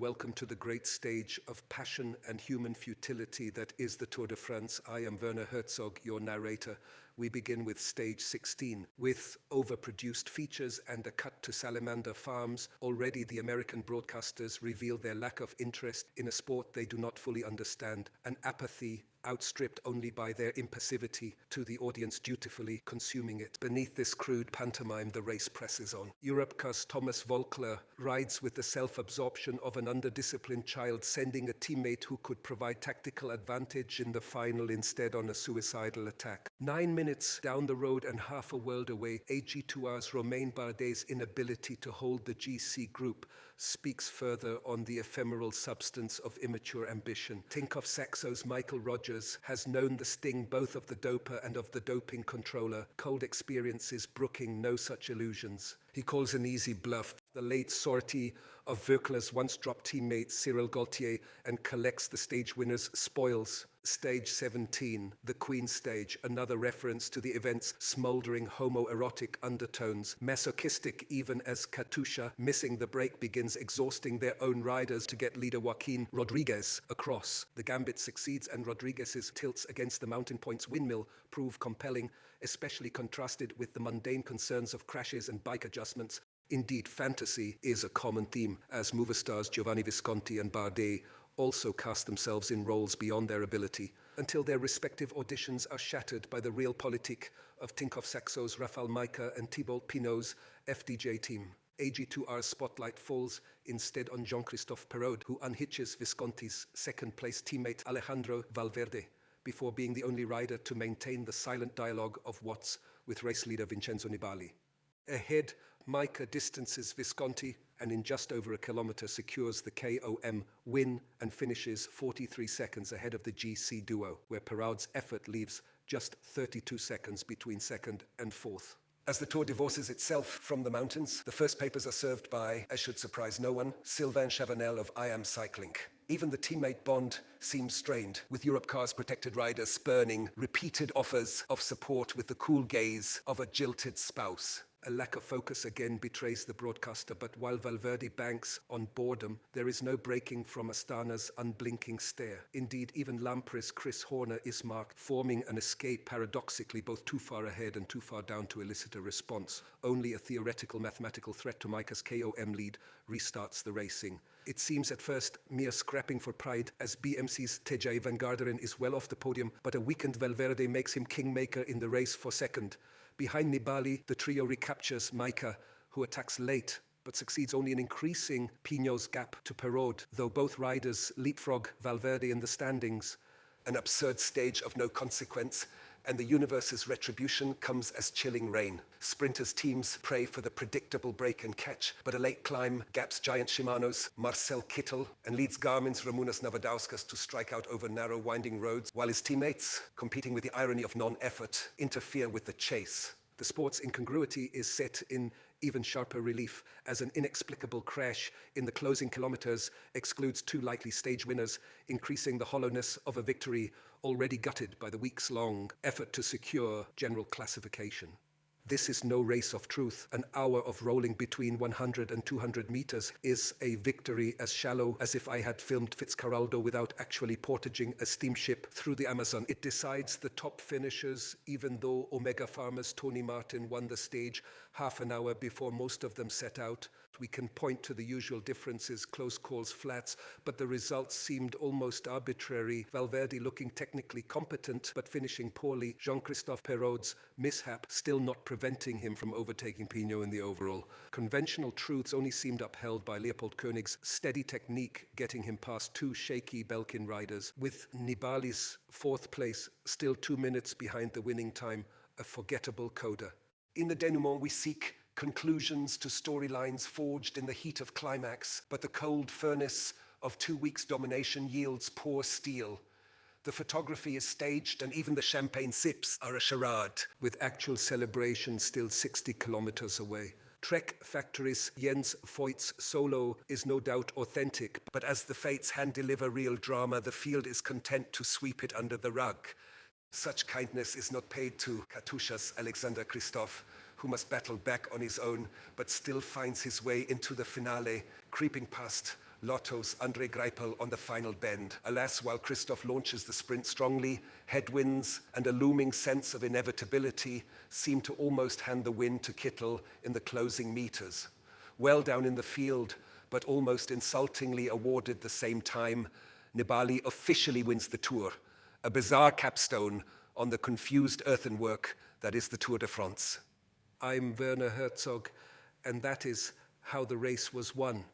welcome to the great stage of passion and human futility that is the Tour de France. I am Werner Herzog, your narrator. We begin with stage 16, with overproduced features and a cut to salamander farms. Already the American broadcasters reveal their lack of interest in a sport they do not fully understand, an apathy outstripped only by their impassivity to the audience dutifully consuming it. Beneath this crude pantomime, the race presses on. ᴄՂɁ Thomas Voelckler rides with the self-absorption of an underdisciplined child, sending a teammate who could provide tactical advantage in the final instead on a suicidal attack. 9 minutes down the road and half a world away, AG2R's Romain Bardet's inability to hold the GC group speaks further on the ephemeral substance of immature ambition. Tinkoff Saxo's Michael Rogers has known the sting both of the doper and of the doping controller. Cold experiences brooking no such illusions. He calls an easy bluff the late sortie of Voeckler's once-dropped teammate Cyril Gaultier and collects the stage winner's spoils. Stage 17, the Queen stage, another reference to the event's smouldering homoerotic undertones, masochistic even as Katusha, missing the break, begins exhausting their own riders to get leader Joaquin Rodriguez across. The gambit succeeds and Rodriguez's tilts against the Mountain Point's windmill prove compelling, especially contrasted with the mundane concerns of crashes and bike adjustments. Indeed, fantasy is a common theme, as Movistar's Giovanni Visconti and Bardet also cast themselves in roles beyond their ability, until their respective auditions are shattered by the realpolitik of Tinkoff Saxo's Rafał Majka and Thibaut Pinot's FDJ team. AG2R's spotlight falls instead on Jean-Christophe Perraud, who unhitches Visconti's second-place teammate Alejandro Valverde, before being the only rider to maintain the silent dialogue of Watts with race leader Vincenzo Nibali. Ahead, Majka distances Visconti and in just over a kilometre secures the KOM win and finishes 43 seconds ahead of the GC duo, where Perraud's effort leaves just 32 seconds between second and fourth. As the Tour divorces itself from the mountains, the first papers are served by, as should surprise no one, Sylvain Chavanel of I Am Cycling. Even the teammate bond seems strained, with ‹µ【car's protected riders spurning repeated offers of support with the cool gaze of a jilted spouse. A lack of focus again betrays the broadcaster, but while Valverde banks on boredom, there is no breaking from Astana's unblinking stare. Indeed, even Lampre's Chris Horner is marked, forming an escape paradoxically both too far ahead and too far down to elicit a response. Only a theoretical mathematical threat to Majka's KOM lead restarts the racing. It seems at first mere scrapping for pride, as BMC's Tejay van Garderen is well off the podium, but a weakened Valverde makes him kingmaker in the race for second. Behind Nibali, the trio recaptures Majka, who attacks late, but succeeds only in increasing Pinot's gap to Perraud, though both riders leapfrog Valverde in the standings. An absurd stage of no consequence, and the universe's retribution comes as chilling rain. Sprinters' teams pray for the predictable break and catch, but a late climb gaps giant Shimano's Marcel Kittel and leads Garmin's Ramūnas Navadauskas to strike out over narrow winding roads, while his teammates, competing with the irony of non-effort, interfere with the chase. The sport's incongruity is set in even sharper relief, as an inexplicable crash in the closing kilometers excludes two likely stage winners, increasing the hollowness of a victory already gutted by the weeks-long effort to secure general classification. This is no race of truth. An hour of rolling between 100 and 200 meters is a victory as shallow as if I had filmed Fitzcarraldo without actually portaging a steamship through the Amazon. It decides the top finishers, even though Omega Pharma's Tony Martin won the stage half an hour before most of them set out. We can point to the usual differences, close calls, flats, but the results seemed almost arbitrary. Valverde looking technically competent, but finishing poorly. Jean-Christophe Perraud's mishap still not preventing him from overtaking Pinot in the overall. Conventional truths only seemed upheld by Leopold Koenig's steady technique, getting him past two shaky Belkin riders, with Nibali's fourth place still 2 minutes behind the winning time, a forgettable coda. In the denouement, we seek conclusions to storylines forged in the heat of climax, but the cold furnace of 2 weeks' domination yields poor steel. The photography is staged, and even the champagne sips are a charade, with actual celebration still 60 kilometers away. Trek Factory's Jens Voigt's solo is no doubt authentic, but as the fates hand-deliver real drama, the field is content to sweep it under the rug. Such kindness is not paid to Katusha's Alexander Kristoff, who must battle back on his own, but still finds his way into the finale, creeping past Lotto's Andre Greipel on the final bend. Alas, while Christoph launches the sprint strongly, headwinds and a looming sense of inevitability seem to almost hand the win to Kittel in the closing meters. Well down in the field, but almost insultingly awarded the same time, Nibali officially wins the Tour, a bizarre capstone on the confused earthenwork that is the Tour de France. I'm Werner Herzog, and that is how the race was won.